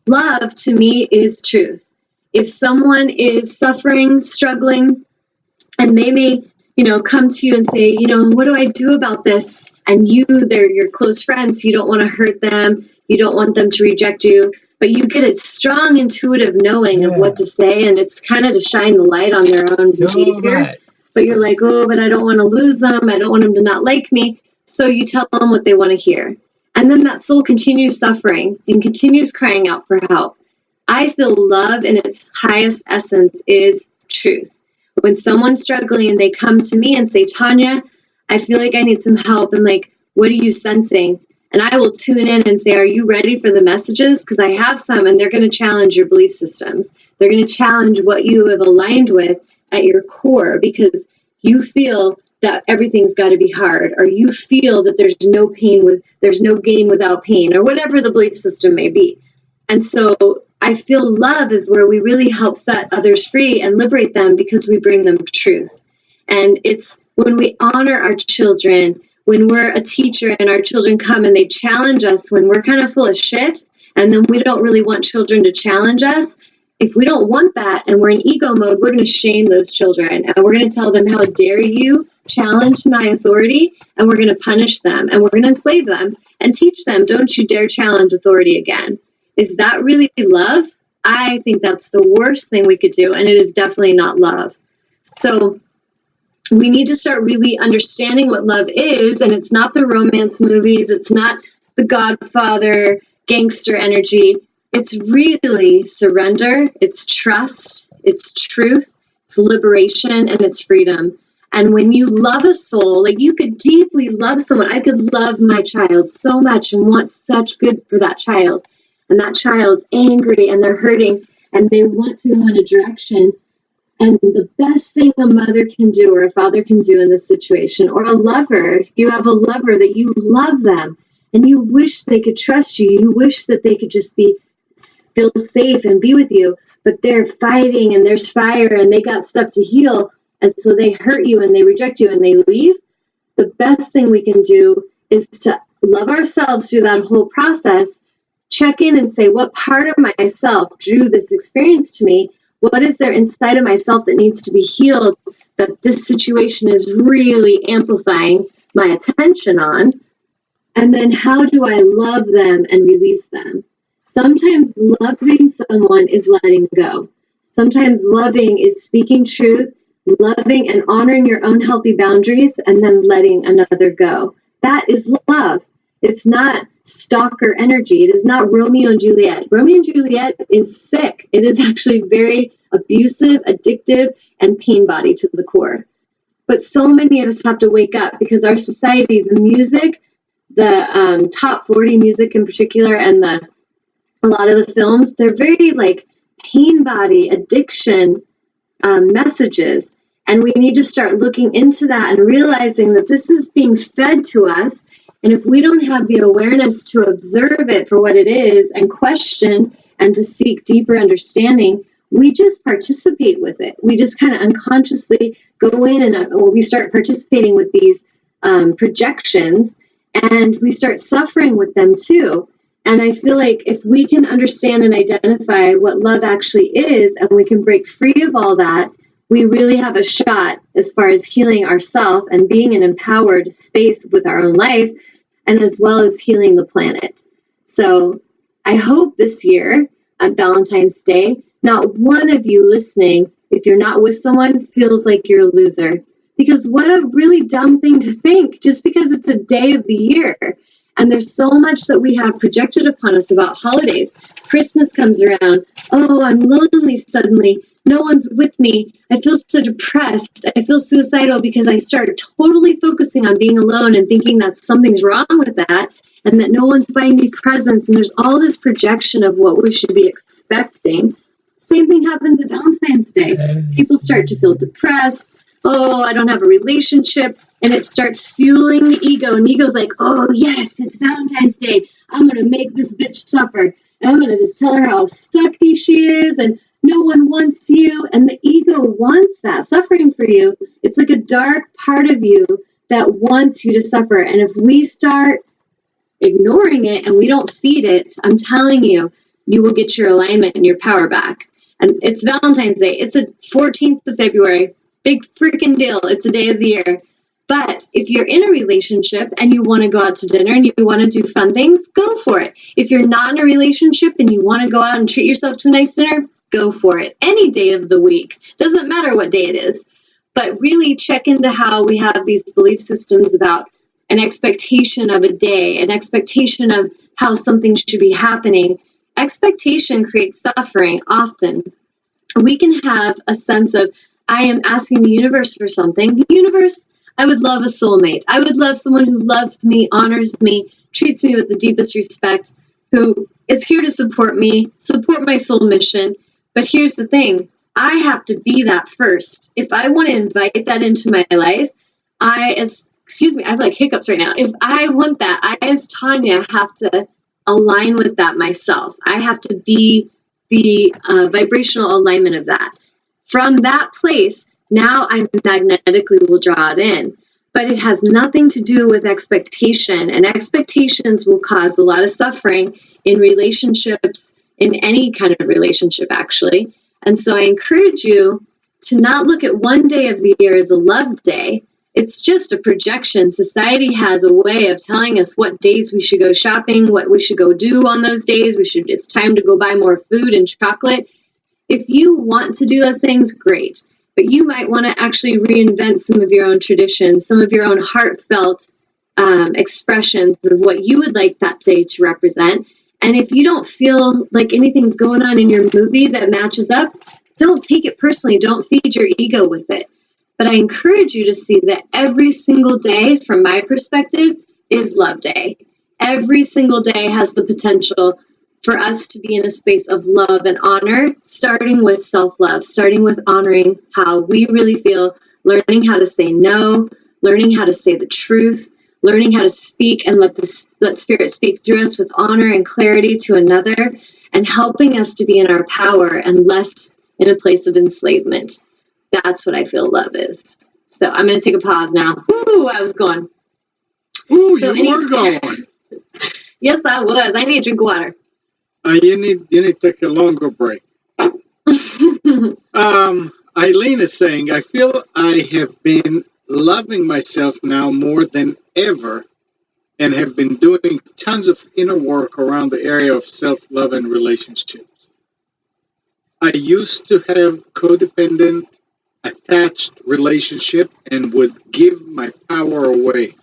love to me is truth. If someone is suffering, struggling, and they may, come to you and say, what do I do about this? And they're your close friends. You don't want to hurt them. You don't want them to reject you, but you get a strong intuitive knowing of what to say. And it's kind of to shine the light on their own behavior. But you're like, oh, but I don't want to lose them. I don't want them to not like me. So you tell them what they want to hear. And then that soul continues suffering and continues crying out for help. I feel love in its highest essence is truth. When someone's struggling and they come to me and say, Tanya, I feel like I need some help. And like, what are you sensing? And I will tune in and say, are you ready for the messages? Because I have some, and they're going to challenge your belief systems. They're going to challenge what you have aligned with at your core, because you feel that everything's got to be hard, or you feel that there's no gain without pain, or whatever the belief system may be. And so I feel love is where we really help set others free and liberate them, because we bring them truth. And it's when we honor our children, when we're a teacher and our children come and they challenge us when we're kind of full of shit, and then we don't really want children to challenge us. If we don't want that and we're in ego mode, we're going to shame those children, and we're going to tell them, how dare you challenge my authority, and we're going to punish them, and we're going to enslave them and teach them, don't you dare challenge authority again. Is that really love? I think that's the worst thing we could do, and it is definitely not love. So we need to start really understanding what love is, and it's not the romance movies, it's not the Godfather gangster energy. It's really surrender, it's trust, it's truth, it's liberation, and it's freedom. And when you love a soul, like you could deeply love someone. I could love my child so much and want such good for that child. And that child's angry and they're hurting and they want to go in a direction. And the best thing a mother can do or a father can do in this situation, or a lover, you have a lover that you love them and you wish they could trust you. You wish that they could just feel safe and be with you, but they're fighting and there's fire and they got stuff to heal. And so they hurt you and they reject you and they leave. The best thing we can do is to love ourselves through that whole process, check in and say, what part of myself drew this experience to me? What is there inside of myself that needs to be healed, that this situation is really amplifying my attention on? And then how do I love them and release them? Sometimes loving someone is letting go. Sometimes loving is speaking truth, loving and honoring your own healthy boundaries, and then letting another go. That is love. It's not stalker energy. It is not Romeo and Juliet. Romeo and Juliet is sick. It is actually very abusive, addictive, and pain body to the core. But so many of us have to wake up, because our society, the music, the top 40 music in particular, and a lot of the films, they're very like pain body, addiction messages. And we need to start looking into that and realizing that this is being fed to us. And if we don't have the awareness to observe it for what it is and question and to seek deeper understanding, we just participate with it. We just kind of unconsciously go in and we start participating with these projections, and we start suffering with them too. And I feel like if we can understand and identify what love actually is, and we can break free of all that, we really have a shot as far as healing ourselves and being an empowered space with our own life, and as well as healing the planet. So I hope this year on Valentine's Day, not one of you listening, if you're not with someone, feels like you're a loser. Because what a really dumb thing to think, just because it's a day of the year. And there's so much that we have projected upon us about holidays. Christmas comes around. Oh, I'm lonely suddenly. No one's with me. I feel so depressed. I feel suicidal because I started totally focusing on being alone and thinking that something's wrong with that, and that no one's buying me presents. And there's all this projection of what we should be expecting. Same thing happens at Valentine's Day. People start to feel depressed. Oh, I don't have a relationship. And it starts fueling the ego. And the ego's like, oh, yes, it's Valentine's Day. I'm going to make this bitch suffer. And I'm going to just tell her how sucky she is and no one wants you. And the ego wants that suffering for you. It's like a dark part of you that wants you to suffer. And if we start ignoring it and we don't feed it, I'm telling you, you will get your alignment and your power back. And it's Valentine's Day. It's a 14th of February. Big freaking deal. It's a day of the year. But if you're in a relationship and you want to go out to dinner and you want to do fun things, go for it. If you're not in a relationship and you want to go out and treat yourself to a nice dinner, go for it. Any day of the week. Doesn't matter what day it is. But really check into how we have these belief systems about an expectation of a day, an expectation of how something should be happening. Expectation creates suffering often. We can have a sense of, I am asking the universe for something. Universe, I would love a soulmate. I would love someone who loves me, honors me, treats me with the deepest respect, who is here to support me, support my soul mission. But here's the thing. I have to be that first. If I want to invite that into my life, I have like hiccups right now. If I want that, I as Tanya have to align with that myself. I have to be the vibrational alignment of that. From that place, now I magnetically will draw it in. But it has nothing to do with expectation. And expectations will cause a lot of suffering in relationships, in any kind of relationship, actually. And so I encourage you to not look at one day of the year as a love day. It's just a projection. Society has a way of telling us what days we should go shopping, what we should go do on those days. It's time to go buy more food and chocolate. If you want to do those things, great. But you might want to actually reinvent some of your own traditions, some of your own heartfelt expressions of what you would like that day to represent. And if you don't feel like anything's going on in your movie that matches up, don't take it personally. Don't feed your ego with it. But I encourage you to see that every single day, from my perspective, is Love Day. Every single day has the potential for us to be in a space of love and honor, starting with self-love, starting with honoring how we really feel, learning how to say no, learning how to say the truth, learning how to speak and let Spirit speak through us with honor and clarity to another, and helping us to be in our power and less in a place of enslavement. That's what I feel love is. So I'm going to take a pause now. Ooh, I was going. Ooh, so you were going. Yes, I was. I need to drink water. You need to take a longer break. Eileen is saying, I feel I have been loving myself now more than ever and have been doing tons of inner work around the area of self-love and relationships. I used to have codependent, attached relationship and would give my power away.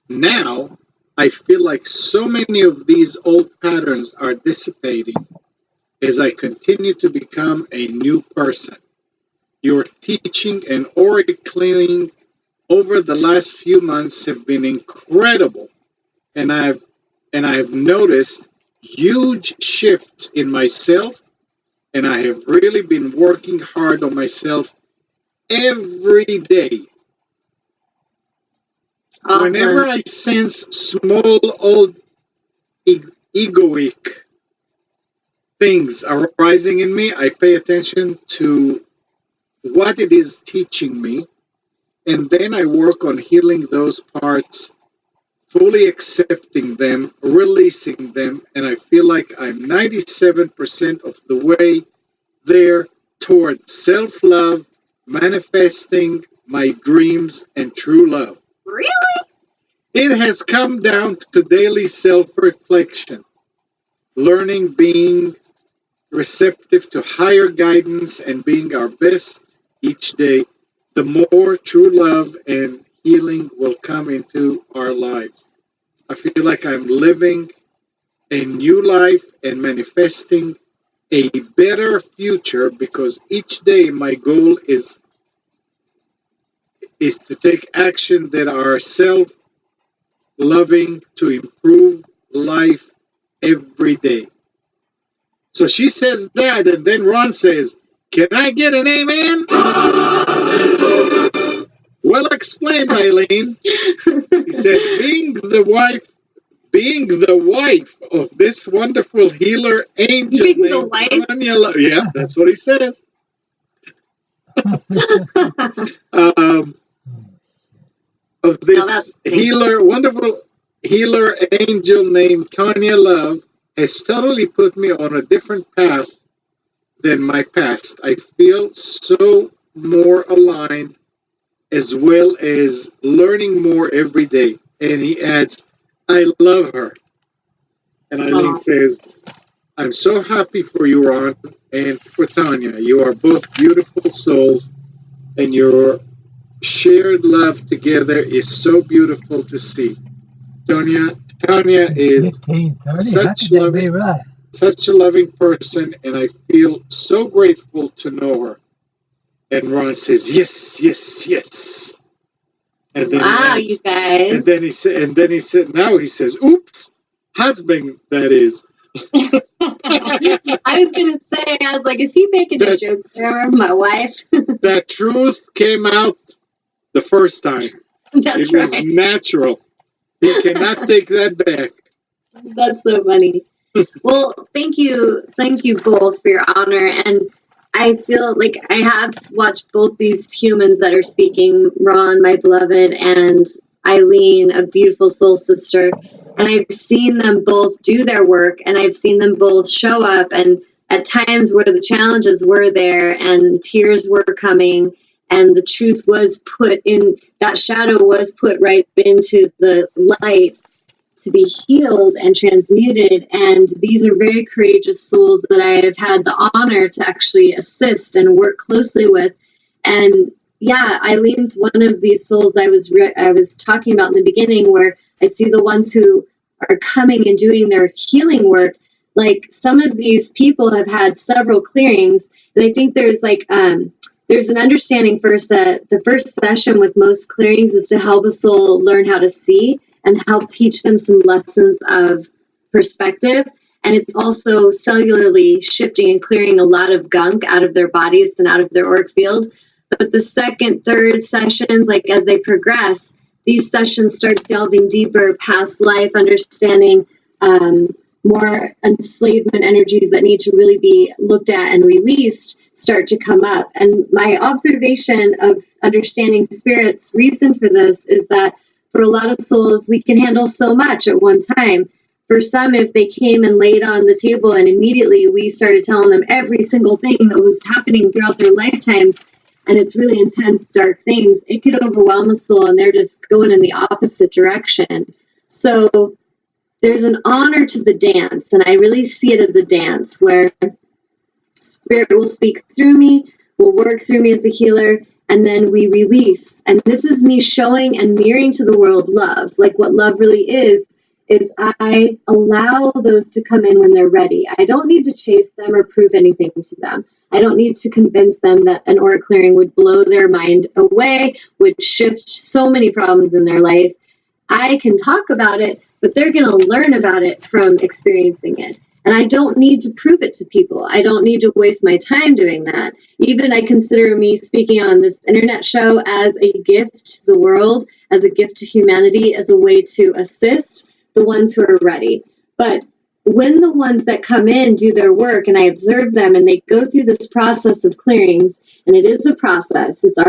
Now, I feel like so many of these old patterns are dissipating as I continue to become a new person. Your teaching and aura cleaning over the last few months have been incredible, and I have noticed huge shifts in myself, and I have really been working hard on myself every day. Awesome. Whenever I sense small old egoic things arising in me, I pay attention to what it is teaching me, and then I work on healing those parts, fully accepting them, releasing them, and I feel like I'm 97% of the way there toward self-love, manifesting my dreams and true love. Really? It has come down to daily self-reflection, learning, being receptive to higher guidance, and being our best each day. The more true love and healing will come into our lives. I feel like I'm living a new life and manifesting a better future because each day my goal is to take action that are self-loving to improve life every day. So she says that, and then Ron says, can I get an amen? Well explained, Eileen. He said, being the wife of this wonderful healer angel named Tanya Love. Yeah, that's what he says. Of this wonderful healer angel named Tanya Love, has totally put me on a different path than my past. I feel so more aligned, as well as learning more every day. And he adds, I love her. And Eileen Oh, says, I'm so happy for you, Ron, and for Tanya. You are both beautiful souls, and your shared love together is so beautiful to see. Tanya is 15:30. such How could that be right? such a loving person, and I feel so grateful to know her. And Ron says, yes, yes, yes. And then wow, he you adds, guys. now he says, oops, husband, that is. I was going to say, I was like, is he making a joke there, my wife? That truth came out the first time. That's It was right. natural. He cannot take that back. That's so funny. Well, thank you both for your honor. And I feel like I have watched both these humans that are speaking, Ron, my beloved, and Eileen, a beautiful soul sister. And I've seen them both do their work, and I've seen them both show up, and at times where the challenges were there and tears were coming and the truth was put in, that shadow was put right into the light to be healed and transmuted. And these are very courageous souls that I have had the honor to actually assist and work closely with. And yeah, Eileen's one of these souls I was talking about in the beginning, where I see the ones who are coming and doing their healing work. Like, some of these people have had several clearings, and I think there's there's an understanding first that the first session with most clearings is to help a soul learn how to see and help teach them some lessons of perspective. And it's also cellularly shifting and clearing a lot of gunk out of their bodies and out of their auric field. But the second, third sessions, like as they progress, these sessions start delving deeper past life, understanding more enslavement energies that need to really be looked at and released start to come up. And my observation of understanding spirit's reason for this is that for a lot of souls, we can handle so much at one time. For some, if they came and laid on the table and immediately we started telling them every single thing that was happening throughout their lifetimes, and it's really intense, dark things, it could overwhelm a soul and they're just going in the opposite direction. So there's an honor to the dance, and I really see it as a dance where spirit will speak through me, will work through me as a healer, and then we release. And this is me showing and mirroring to the world love. Like, what love really is I allow those to come in when they're ready. I don't need to chase them or prove anything to them. I don't need to convince them that an aura clearing would blow their mind away, would shift so many problems in their life. I can talk about it, but they're going to learn about it from experiencing it. And I don't need to prove it to people. I don't need to waste my time doing that. Even I consider me speaking on this internet show as a gift to the world, as a gift to humanity, as a way to assist the ones who are ready. But when the ones that come in do their work and I observe them and they go through this process of clearings, and it is a process, it's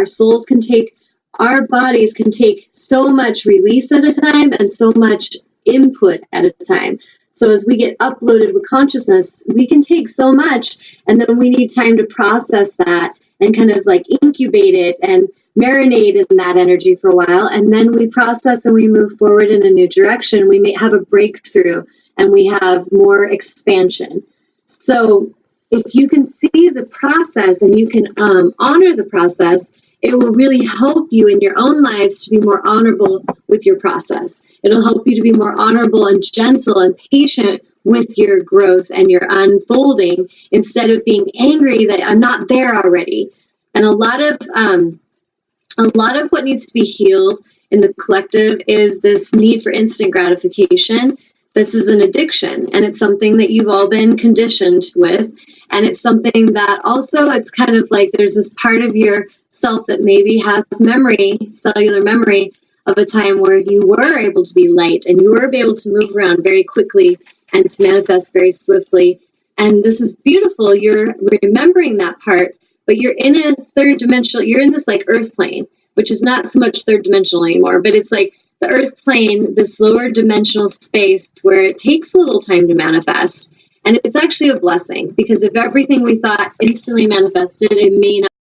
our bodies can take so much release at a time and so much input at a time. So as we get uploaded with consciousness, we can take so much, and then we need time to process that and kind of like incubate it and marinate in that energy for a while. And then we process and we move forward in a new direction. We may have a breakthrough and we have more expansion. So if you can see the process and you can honor the process, it will really help you in your own lives to be more honorable with your process. It'll help you to be more honorable and gentle and patient with your growth and your unfolding, instead of being angry that I'm not there already. And a lot of what needs to be healed in the collective is this need for instant gratification. This is an addiction, and it's something that you've all been conditioned with. And it's something that also, it's kind of like there's this part of your self that maybe has memory, cellular memory, of a time where you were able to be light and you were able to move around very quickly and to manifest very swiftly. And this is beautiful. You're remembering that part, but you're in a third dimensional, you're in this like earth plane, which is not so much third dimensional anymore, but it's like the earth plane, this lower dimensional space where it takes a little time to manifest. And it's actually a blessing, because if everything we thought instantly manifested, it may not